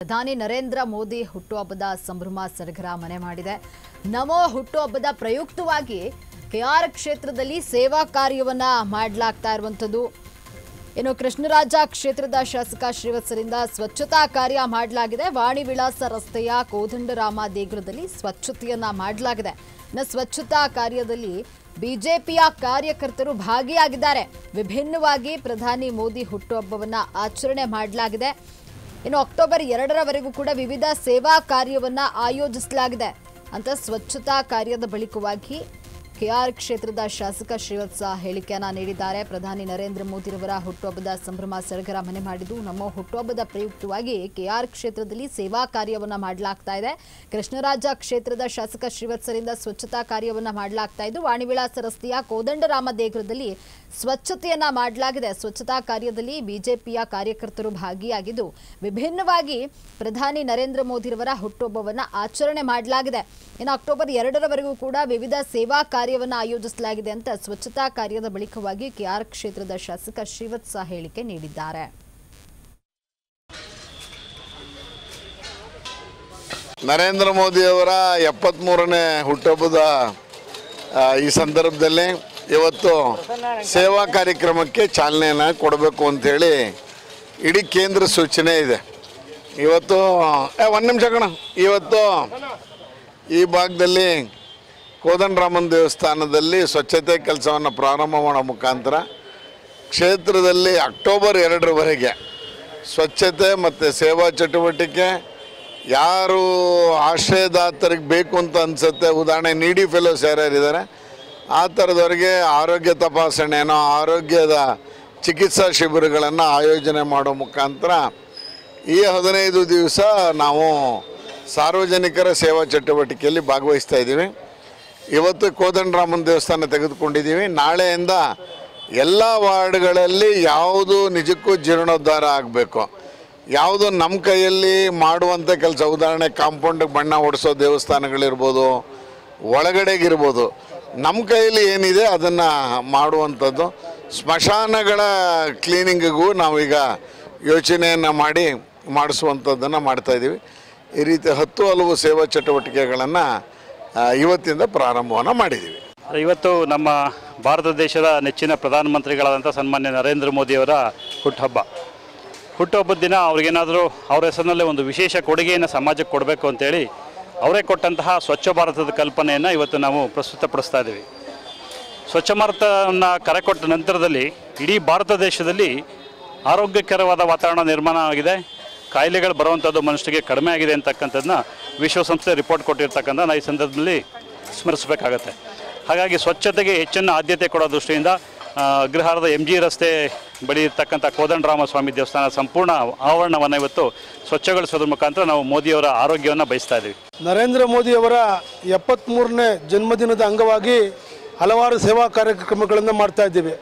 ಪ್ರಧಾನಿ ನರೇಂದ್ರ ಮೋದಿ ಹುಟ್ಟುಹಬ್ಬದ ಸಂಭ್ರಮ ಸಡಗರ ಮನೆ ಮಾಡಿದೆ. ನಮೋ ಹುಟ್ಟುಹಬ್ಬದ ಪ್ರಯುಕ್ತವಾಗಿ ಕೆಆರ್ ಕ್ಷೇತ್ರದಲ್ಲಿ ಸೇವಾ ಕಾರ್ಯವನ್ನ ಮಾಡಲಾಗ್ತಾ ಇರುವಂತದ್ದು. ಇನ್ನು ಕೃಷ್ಣರಾಜ ಕ್ಷೇತ್ರದ ಶಾಸಕ ಶ್ರೀವತ್ಸರಿಂದ ಸ್ವಚ್ಛತಾ ಕಾರ್ಯ ಮಾಡಲಾಗಿದೆ. ವಾಣಿ ವಿಳಾಸ ರಸ್ತೆಯ ಕೋದಂಡರಾಮ ದೇಗುಲದಲ್ಲಿ ಸ್ವಚ್ಛತೆಯನ್ನ ಮಾಡಲಾಗಿದೆ. ಇನ್ನು ಸ್ವಚ್ಛತಾ ಕಾರ್ಯದಲ್ಲಿ ಬಿಜೆಪಿಯ ಕಾರ್ಯಕರ್ತರು ಭಾಗಿಯಾಗಿದ್ದಾರೆ. ವಿಭಿನ್ನವಾಗಿ ಪ್ರಧಾನಿ ಮೋದಿ ಹುಟ್ಟುಹಬ್ಬವನ್ನ ಆಚರಣೆ ಮಾಡಲಾಗಿದೆ. ಇನ್ನು ಅಕ್ಟೋಬರ್ 2ರವರೆಗೂ ಕೂಡ ವಿವಿಧ ಸೇವಾ ಕಾರ್ಯವನ್ನ ಆಯೋಜಿಸಲಾಗಿದೆ ಅಂತ ಸ್ವಚ್ಛತಾ ಕಾರ್ಯದ ಬಳಿಕವಾಗಿ ಕೆಆರ್ ಕ್ಷೇತ್ರದ ಶಾಸಕ ಶ್ರೀವತ್ಸ ಹೇಳಿಕೆಯನ್ನ ನೀಡಿದ್ದಾರೆ. ಪ್ರಧಾನಿ ನರೇಂದ್ರ ಮೋದಿರವರ ಹುಟ್ಟುಹಬ್ಬದ ಸಂಭ್ರಮ ಸಡಗರ ಮನೆ ಮಾಡಿದ್ದು ನಮ್ಮ ಹುಟ್ಟುಹಬ್ಬದ ಪ್ರಯುಕ್ತವಾಗಿ ಕೆಆರ್ ಕ್ಷೇತ್ರದಲ್ಲಿ ಸೇವಾ ಕಾರ್ಯವನ್ನ ಮಾಡಲಾಗ್ತಾ ಇದೆ. ಕೃಷ್ಣರಾಜ ಕ್ಷೇತ್ರದ ಶಾಸಕ ಶ್ರೀವತ್ಸರಿಂದ ಸ್ವಚ್ಛತಾ ಕಾರ್ಯವನ್ನ ಮಾಡಲಾಗ್ತಾ ಇದ್ದು ವಾಣಿವಿಳಾಸ ರಸ್ತೆಯ ಕೋದಂಡರಾಮ ದೇಗುಲದಲ್ಲಿ ಸ್ವಚ್ಛತೆಯನ್ನ ಮಾಡಲಾಗಿದೆ. ಸ್ವಚ್ಛತಾ ಕಾರ್ಯದಲ್ಲಿ ಬಿಜೆಪಿಯ ಕಾರ್ಯಕರ್ತರು ಭಾಗಿಯಾಗಿದ್ದು ವಿಭಿನ್ನವಾಗಿ ಪ್ರಧಾನಿ ನರೇಂದ್ರ ಮೋದಿರವರ ಹುಟ್ಟುಹಬ್ಬವನ್ನ ಆಚರಣೆ ಮಾಡಲಾಗಿದೆ. ಇನ್ನು ಅಕ್ಟೋಬರ್ 2ರವರೆಗೂ ಕೂಡ ವಿವಿಧ ಸೇವಾ ಕಾರ್ಯವನ್ನು ಆಯೋಜಿಸಲಾಗಿದೆ ಅಂತ ಸ್ವಚ್ಛತಾ ಕಾರ್ಯದ ಬಳಿಕವಾಗಿ ಕೆಆರ್ ಕ್ಷೇತ್ರದ ಶಾಸಕ ಶ್ರೀವತ್ಸ ಹೇಳಿಕೆ ನೀಡಿದ್ದಾರೆ. ನರೇಂದ್ರ ಮೋದಿ ಅವರ 73ನೇ ಹುಟ್ಟುಹಬ್ಬದ ಈ ಸಂದರ್ಭದಲ್ಲಿ ಇವತ್ತು ಸೇವಾ ಕಾರ್ಯಕ್ರಮಕ್ಕೆ ಚಾಲನೆಯನ್ನು ಕೊಡಬೇಕು ಅಂಥೇಳಿ ಇಡೀ ಕೇಂದ್ರ ಸೂಚನೆ ಇದೆ. ಇವತ್ತು ಒಂದು ನಿಮಿಷ ಕಣ, ಇವತ್ತು ಈ ಭಾಗದಲ್ಲಿ ಕೋದಂಡರಾಮನ ದೇವಸ್ಥಾನದಲ್ಲಿ ಸ್ವಚ್ಛತೆ ಕೆಲಸವನ್ನು ಪ್ರಾರಂಭ ಮಾಡೋ ಮುಖಾಂತರ ಕ್ಷೇತ್ರದಲ್ಲಿ ಅಕ್ಟೋಬರ್ 2ರವರೆಗೆ ಸ್ವಚ್ಛತೆ ಮತ್ತು ಸೇವಾ ಚಟುವಟಿಕೆ ಯಾರು ಆಶ್ರಯದಾತರಿಗೆ ಬೇಕು ಅಂತ ಅನಿಸುತ್ತೆ, ಉದಾಹರಣೆ ನೀಡಿ ಫೆಲೋಸ್ ಯಾರ್ಯಾರಿದ್ದಾರೆ ಆ ಥರದವರಿಗೆ ಆರೋಗ್ಯ ತಪಾಸಣೆನೋ ಆರೋಗ್ಯದ ಚಿಕಿತ್ಸಾ ಶಿಬಿರಗಳನ್ನು ಆಯೋಜನೆ ಮಾಡೋ ಮುಖಾಂತರ ಈ 15 ದಿವಸ ನಾವು ಸಾರ್ವಜನಿಕರ ಸೇವಾ ಚಟುವಟಿಕೆಯಲ್ಲಿ ಭಾಗವಹಿಸ್ತಾ ಇದ್ದೀವಿ. ಇವತ್ತು ಕೋದಂಡರಾಮನ ದೇವಸ್ಥಾನ ತೆಗೆದುಕೊಂಡಿದ್ದೀವಿ. ನಾಳೆಯಿಂದ ಎಲ್ಲ ವಾರ್ಡ್ಗಳಲ್ಲಿ ಯಾವುದು ನಿಜಕ್ಕೂ ಜೀರ್ಣೋದ್ಧಾರ ಆಗಬೇಕು, ಯಾವುದು ನಮ್ಮ ಕೈಯಲ್ಲಿ ಮಾಡುವಂಥ ಕೆಲಸ, ಉದಾಹರಣೆ ಕಾಂಪೌಂಡಿಗೆ ಬಣ್ಣ ಹೊಡಿಸೋ ದೇವಸ್ಥಾನಗಳಿರ್ಬೋದು, ಒಳಗಡೆಗಿರ್ಬೋದು, ನಮ್ಮ ಕೈಯಲ್ಲಿ ಏನಿದೆ ಅದನ್ನು ಮಾಡುವಂಥದ್ದು. ಸ್ಮಶಾನಗಳ ಕ್ಲೀನಿಂಗಿಗೂ ನಾವೀಗ ಯೋಚನೆಯನ್ನು ಮಾಡಿಸುವಂಥದ್ದನ್ನು ಮಾಡ್ತಾಯಿದ್ದೀವಿ. ಈ ರೀತಿ 10 ಹಲವು ಸೇವಾ ಚಟುವಟಿಕೆಗಳನ್ನು ಇವತ್ತಿಂದ ಪ್ರಾರಂಭವನ್ನು ಮಾಡಿದ್ದೀವಿ. ಇವತ್ತು ನಮ್ಮ ಭಾರತ ದೇಶದ ನೆಚ್ಚಿನ ಪ್ರಧಾನಮಂತ್ರಿಗಳಾದಂಥ ಸನ್ಮಾನ್ಯ ನರೇಂದ್ರ ಮೋದಿಯವರ ಹುಟ್ಟುಹಬ್ಬದ ದಿನ ಅವ್ರಿಗೇನಾದರೂ ಅವ್ರ ಹೆಸರಿನಲ್ಲೇ ಒಂದು ವಿಶೇಷ ಕೊಡುಗೆಯನ್ನು ಸಮಾಜಕ್ಕೆ ಕೊಡಬೇಕು ಅಂತೇಳಿ ಅವರೇ ಕೊಟ್ಟಂತಹ ಸ್ವಚ್ಛ ಭಾರತದ ಕಲ್ಪನೆಯನ್ನು ಇವತ್ತು ನಾವು ಪ್ರಸ್ತುತಪಡಿಸ್ತಾ ಇದ್ದೀವಿ. ಸ್ವಚ್ಛ ಭಾರತವನ್ನು ಕರೆ ಕೊಟ್ಟ ನಂತರದಲ್ಲಿ ಇಡೀ ಭಾರತ ದೇಶದಲ್ಲಿ ಆರೋಗ್ಯಕರವಾದ ವಾತಾವರಣ ನಿರ್ಮಾಣ ಆಗಿದೆ. ಕಾಯಿಲೆಗಳು ಬರುವಂಥದ್ದು ಮನುಷ್ಯರಿಗೆ ಕಡಿಮೆ ಆಗಿದೆ ಅಂತಕ್ಕಂಥದ್ದನ್ನ ವಿಶ್ವಸಂಸ್ಥೆ ರಿಪೋರ್ಟ್ ಕೊಟ್ಟಿರ್ತಕ್ಕಂಥ ನಾವು ಈ ಸಂದರ್ಭದಲ್ಲಿ ಸ್ಮರಿಸಬೇಕಾಗತ್ತೆ. ಹಾಗಾಗಿ ಸ್ವಚ್ಛತೆಗೆ ಹೆಚ್ಚಿನ ಆದ್ಯತೆ ಕೊಡೋ ದೃಷ್ಟಿಯಿಂದ ಅಗ್ರಹಾರದ MG ರಸ್ತೆ ಬಳಿ ಇರ್ತಕ್ಕಂಥ ಕೋದಂಡರಾಮ ಸ್ವಾಮಿ ದೇವಸ್ಥಾನ ಸಂಪೂರ್ಣ ಆವರಣವನ್ನು ಇವತ್ತು ಸ್ವಚ್ಛಗೊಳಿಸೋದ್ರ ಮುಖಾಂತರ ನಾವು ಮೋದಿಯವರ ಆರೋಗ್ಯವನ್ನು ಬಯಸ್ತಾ ಇದ್ದೀವಿ. ನರೇಂದ್ರ ಮೋದಿಯವರ 73ನೇ ಜನ್ಮದಿನದ ಅಂಗವಾಗಿ ಹಲವಾರು ಸೇವಾ ಕಾರ್ಯಕ್ರಮಗಳನ್ನು ಮಾಡ್ತಾ ಇದ್ದೀವಿ.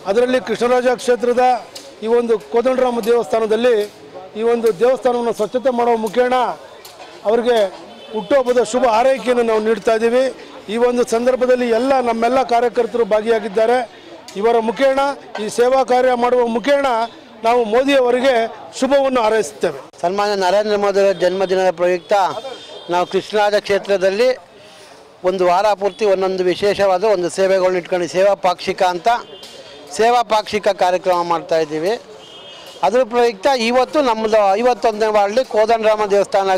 ಅದರಲ್ಲಿ ಕೃಷ್ಣರಾಜ ಕ್ಷೇತ್ರದ ಈ ಒಂದು ಕೋದಂಡರಾಮ ದೇವಸ್ಥಾನದಲ್ಲಿ ಈ ಒಂದು ದೇವಸ್ಥಾನವನ್ನು ಸ್ವಚ್ಛತೆ ಮಾಡುವ ಮುಖೇನ ಅವರಿಗೆ ಹುಟ್ಟುಹಬ್ಬದ ಶುಭ ಹಾರೈಕೆಯನ್ನು ನಾವು ನೀಡ್ತಾ ಇದ್ದೀವಿ. ಈ ಒಂದು ಸಂದರ್ಭದಲ್ಲಿ ನಮ್ಮೆಲ್ಲ ಕಾರ್ಯಕರ್ತರು ಭಾಗಿಯಾಗಿದ್ದಾರೆ. ಇವರ ಮುಖೇನ ಈ ಸೇವಾ ಕಾರ್ಯ ಮಾಡುವ ಮುಖೇನ ನಾವು ಮೋದಿಯವರಿಗೆ ಶುಭವನ್ನು ಹಾರೈಸುತ್ತೇವೆ. ಸನ್ಮಾನ್ಯ ನರೇಂದ್ರ ಮೋದಿ ಜನ್ಮದಿನದ ಪ್ರಯುಕ್ತ ನಾವು ಕೃಷ್ಣರಾಜ ಕ್ಷೇತ್ರದಲ್ಲಿ ಒಂದು ವಾರ ಪೂರ್ತಿ ಒಂದೊಂದು ವಿಶೇಷವಾದ ಒಂದು ಸೇವೆಗಳನ್ನ ಇಟ್ಕೊಂಡು ಸೇವಾ ಪಾಕ್ಷಿಕ ಕಾರ್ಯಕ್ರಮ ಮಾಡ್ತಾ ಇದ್ದೀವಿ. ಅದ್ರ ಪ್ರಯುಕ್ತ ಇವತ್ತು ನಮ್ಮದು 51ನೇ ವಾರ್ಡ್ಲಿ ಕೋದಂಡರಾಮ ದೇವಸ್ಥಾನ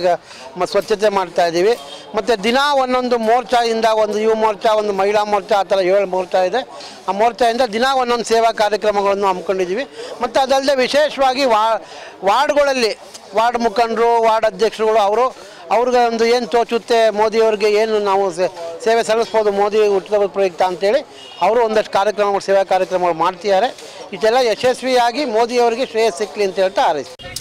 ಸ್ವಚ್ಛತೆ ಮಾಡ್ತಾ ಇದ್ದೀವಿ. ಮತ್ತು ದಿನ ಒಂದೊಂದು ಮೋರ್ಚಾದಿಂದ ಒಂದು ಯುವ ಮೋರ್ಚಾ, ಒಂದು ಮಹಿಳಾ ಮೋರ್ಚಾ, ಆ ಥರ 7 ಮೋರ್ಚಾ ಇದೆ. ಆ ಮೋರ್ಚಾದಿಂದ ದಿನ ಒಂದೊಂದು ಸೇವಾ ಕಾರ್ಯಕ್ರಮಗಳನ್ನು ಹಮ್ಮಿಕೊಂಡಿದ್ದೀವಿ. ಮತ್ತು ಅದಲ್ಲದೆ ವಿಶೇಷವಾಗಿ ವಾರ್ಡ್ಗಳಲ್ಲಿ ವಾರ್ಡ್ ಮುಖಂಡರು, ವಾರ್ಡ್ ಅಧ್ಯಕ್ಷರುಗಳು ಅವ್ರಿಗೆ ಒಂದು ಏನು ತೋಚುತ್ತೆ ಮೋದಿಯವ್ರಿಗೆ ಏನು ನಾವು ಸೇವೆ ಸಲ್ಲಿಸ್ಬೋದು ಮೋದಿ ಹುಟ್ಟುಹಬ್ಬದ ಪ್ರಯುಕ್ತ ಅಂತೇಳಿ ಅವರು ಒಂದಷ್ಟು ಸೇವಾ ಕಾರ್ಯಕ್ರಮಗಳು ಮಾಡ್ತಿದ್ದಾರೆ. ಇದೆಲ್ಲ ಯಶಸ್ವಿಯಾಗಿ ಮೋದಿಯವರಿಗೆ ಶ್ರೇಯಸ್ ಸಿಕ್ಕಲಿ ಅಂತ ಹೇಳ್ತಾ ಹಾರೈಸ್ತೀವಿ.